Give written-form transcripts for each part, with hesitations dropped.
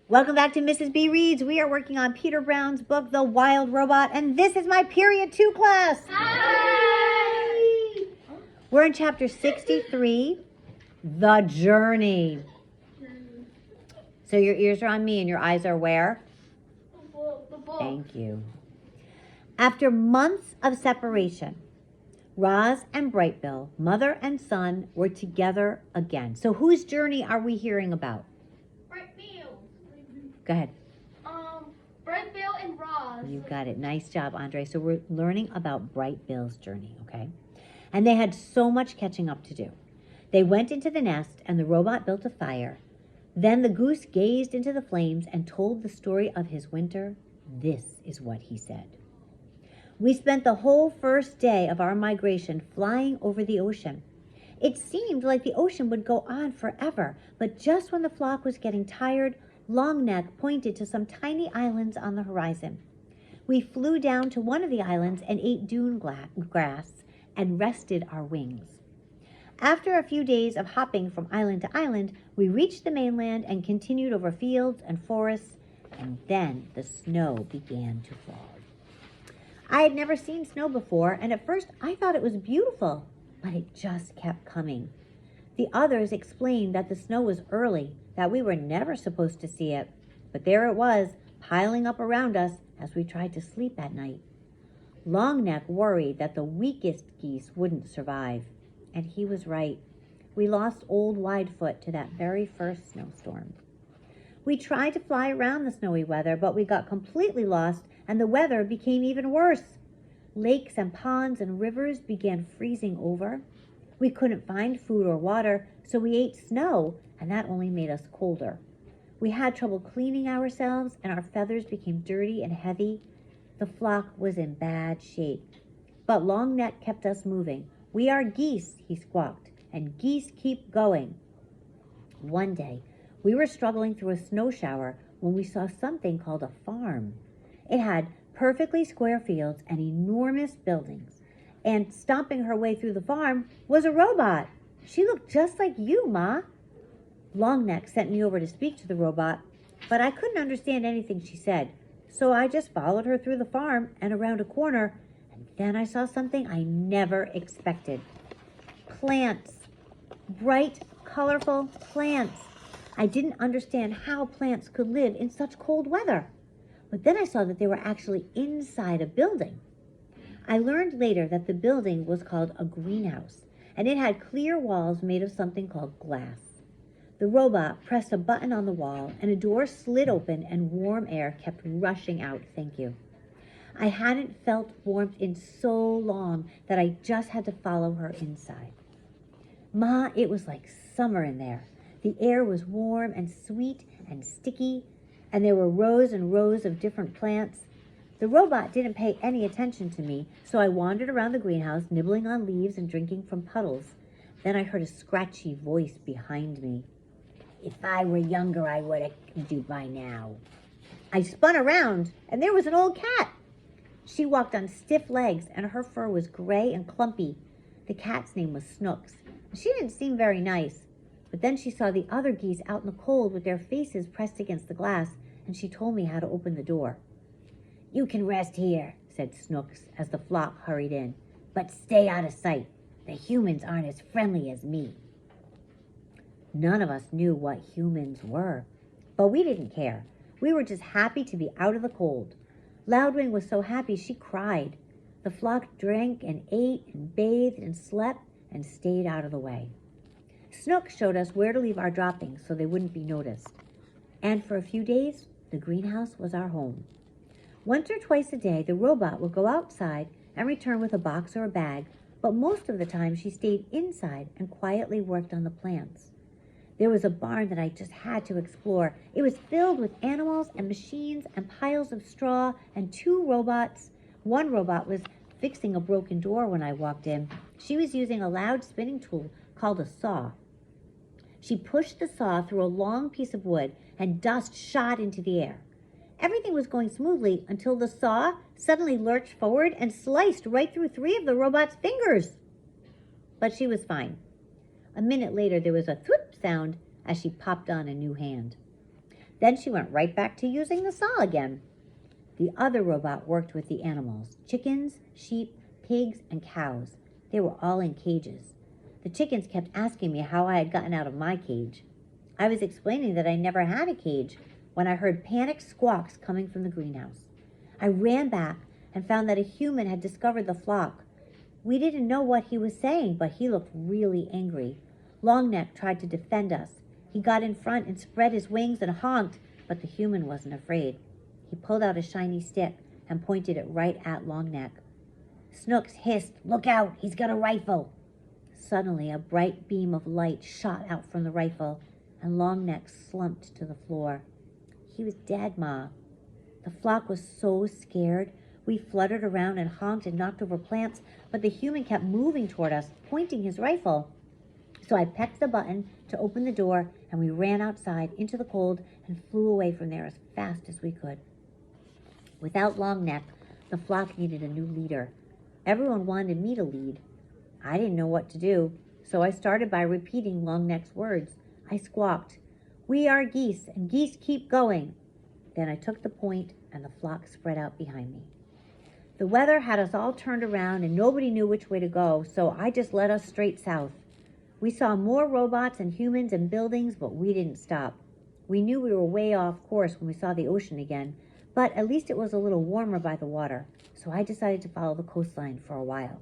Welcome back to Mrs. B Reads. We are working on Peter Brown's book, The Wild Robot, and this is my Period 2 class. Hi! We're in chapter 63, The Journey. So your ears are on me and your eyes are where? The book. Thank you. After months of separation, Roz and Brightbill, mother and son, were together again. So whose journey are we hearing about? Brightbill. Go ahead. Brightbill and Roz. You got it. Nice job, Andre. So we're learning about Brightbill's journey, okay? And they had so much catching up to do. They went into the nest and the robot built a fire. Then the goose gazed into the flames and told the story of his winter. This is what he said. We spent the whole first day of our migration flying over the ocean. It seemed like the ocean would go on forever, but just when the flock was getting tired, Longneck pointed to some tiny islands on the horizon. We flew down to one of the islands and ate dune grass and rested our wings. After a few days of hopping from island to island, we reached the mainland and continued over fields and forests, and then the snow began to fall. I had never seen snow before, and at first I thought it was beautiful, but it just kept coming. The others explained that the snow was early, that we were never supposed to see it, but there it was, piling up around us as we tried to sleep at night. Longneck worried that the weakest geese wouldn't survive, and he was right. We lost old Widefoot to that very first snowstorm. We tried to fly around the snowy weather, but we got completely lost, and the weather became even worse. Lakes and ponds and rivers began freezing over. We couldn't find food or water, so we ate snow, and that only made us colder. We had trouble cleaning ourselves, and our feathers became dirty and heavy. The flock was in bad shape. But Longneck kept us moving. "We are geese," he squawked, "and geese keep going." One day, we were struggling through a snow shower when we saw something called a farm. It had perfectly square fields and enormous buildings. And stomping her way through the farm was a robot. She looked just like you, Ma. Longneck sent me over to speak to the robot, but I couldn't understand anything she said. So I just followed her through the farm and around a corner, and then I saw something I never expected. Plants. Bright, colorful plants. I didn't understand how plants could live in such cold weather. But then I saw that they were actually inside a building. I learned later that the building was called a greenhouse, and it had clear walls made of something called glass. The robot pressed a button on the wall, and a door slid open and warm air kept rushing out. Thank you. I hadn't felt warmth in so long that I just had to follow her inside. Ma, it was like summer in there. The air was warm and sweet and sticky, and there were rows and rows of different plants. The robot didn't pay any attention to me, so I wandered around the greenhouse, nibbling on leaves and drinking from puddles. Then I heard a scratchy voice behind me. "If I were younger, I would have you by now." I spun around, and there was an old cat. She walked on stiff legs, and her fur was gray and clumpy. The cat's name was Snooks. She didn't seem very nice. But then she saw the other geese out in the cold with their faces pressed against the glass, and she told me how to open the door. "You can rest here," said Snooks as the flock hurried in. "But stay out of sight. The humans aren't as friendly as me." None of us knew what humans were, but we didn't care. We were just happy to be out of the cold. Loudwing was so happy she cried. The flock drank and ate and bathed and slept and stayed out of the way. Snook showed us where to leave our droppings so they wouldn't be noticed. And for a few days, the greenhouse was our home. Once or twice a day, the robot would go outside and return with a box or a bag, but most of the time she stayed inside and quietly worked on the plants. There was a barn that I just had to explore. It was filled with animals and machines and piles of straw and two robots. One robot was fixing a broken door when I walked in. She was using a loud spinning tool called a saw. She pushed the saw through a long piece of wood, and dust shot into the air. Everything was going smoothly until the saw suddenly lurched forward and sliced right through 3 of the robot's fingers. But she was fine. A minute later, there was a thwip sound as she popped on a new hand. Then she went right back to using the saw again. The other robot worked with the animals, chickens, sheep, pigs, and cows. They were all in cages. The chickens kept asking me how I had gotten out of my cage. I was explaining that I never had a cage when I heard panicked squawks coming from the greenhouse. I ran back and found that a human had discovered the flock. We didn't know what he was saying, but he looked really angry. Longneck tried to defend us. He got in front and spread his wings and honked, but the human wasn't afraid. He pulled out a shiny stick and pointed it right at Longneck. Snooks hissed, "Look out, he's got a rifle." Suddenly, a bright beam of light shot out from the rifle, and Longneck slumped to the floor. He was dead, Ma. The flock was so scared. We fluttered around and honked and knocked over plants, but the human kept moving toward us, pointing his rifle. So I pecked the button to open the door, and we ran outside into the cold and flew away from there as fast as we could. Without Longneck, the flock needed a new leader. Everyone wanted me to lead. I didn't know what to do, so I started by repeating Longneck's words. I squawked, "We are geese, and geese keep going." Then I took the point, and the flock spread out behind me. The weather had us all turned around, and nobody knew which way to go, so I just led us straight south. We saw more robots and humans and buildings, but we didn't stop. We knew we were way off course when we saw the ocean again, but at least it was a little warmer by the water, so I decided to follow the coastline for a while.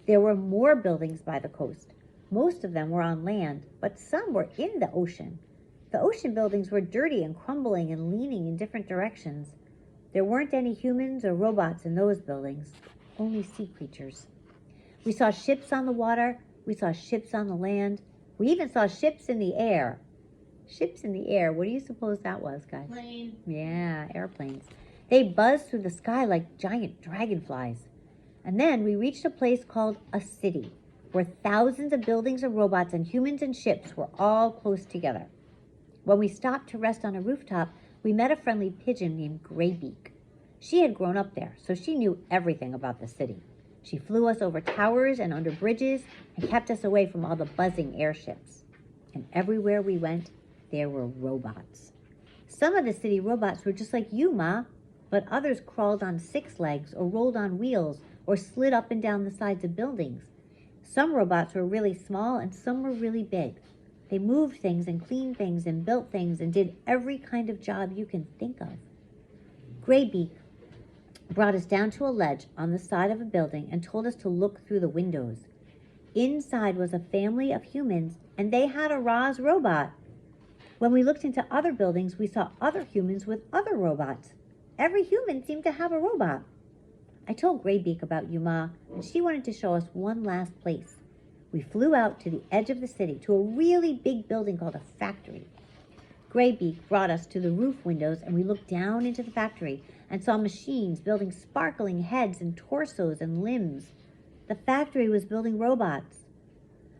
There were more buildings by the coast. Most of them were on land, but some were in the ocean. The ocean buildings were dirty and crumbling and leaning in different directions. There weren't any humans or robots in those buildings, only sea creatures. We saw ships on the water. We saw ships on the land. We even saw ships in the air. Ships in the air. What do you suppose that was, guys? Plane. Yeah, airplanes. They buzzed through the sky like giant dragonflies. And then we reached a place called a city, where thousands of buildings and robots and humans and ships were all close together. When we stopped to rest on a rooftop, we met a friendly pigeon named Graybeak. She had grown up there, so she knew everything about the city. She flew us over towers and under bridges and kept us away from all the buzzing airships. And everywhere we went, there were robots. Some of the city robots were just like you, Ma, but others crawled on 6 legs or rolled on wheels or slid up and down the sides of buildings. Some robots were really small and some were really big. They moved things and cleaned things and built things and did every kind of job you can think of. Graybeak brought us down to a ledge on the side of a building and told us to look through the windows. Inside was a family of humans, and they had a Roz robot. When we looked into other buildings, we saw other humans with other robots. Every human seemed to have a robot. I told Graybeak about you, Ma, and she wanted to show us one last place. We flew out to the edge of the city, to a really big building called a factory. Graybeak brought us to the roof windows, and we looked down into the factory and saw machines building sparkling heads and torsos and limbs. The factory was building robots.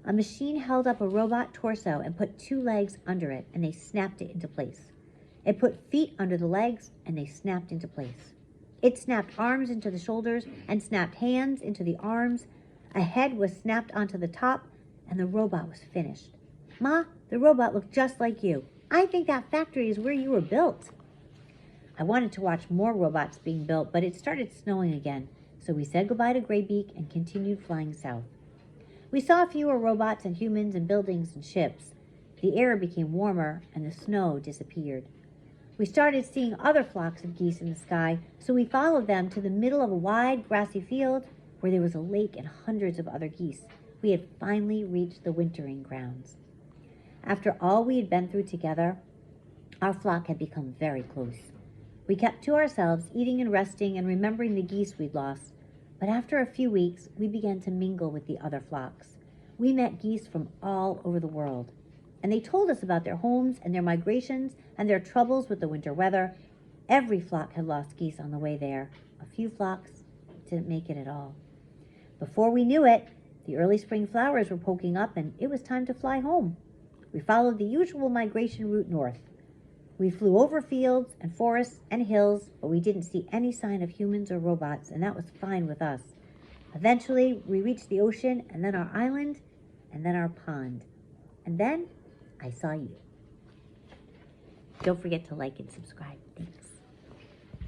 A machine held up a robot torso and put 2 legs under it, and they snapped it into place. It put feet under the legs, and they snapped into place. It snapped arms into the shoulders and snapped hands into the arms. A head was snapped onto the top, and the robot was finished. Ma, the robot looked just like you. I think that factory is where you were built. I wanted to watch more robots being built, but it started snowing again, so we said goodbye to Graybeak and continued flying south. We saw fewer robots and humans and buildings and ships. The air became warmer, and the snow disappeared. We started seeing other flocks of geese in the sky, so we followed them to the middle of a wide, grassy field where there was a lake and hundreds of other geese. We had finally reached the wintering grounds. After all we had been through together, our flock had become very close. We kept to ourselves, eating and resting and remembering the geese we'd lost. But after a few weeks, we began to mingle with the other flocks. We met geese from all over the world, and they told us about their homes and their migrations and their troubles with the winter weather. Every flock had lost geese on the way there. A few flocks didn't make it at all. Before we knew it, the early spring flowers were poking up, and it was time to fly home. We followed the usual migration route north. We flew over fields and forests and hills, but we didn't see any sign of humans or robots, and that was fine with us. Eventually, we reached the ocean, and then our island, and then our pond. And then I saw you. Don't forget to like and subscribe. Thanks.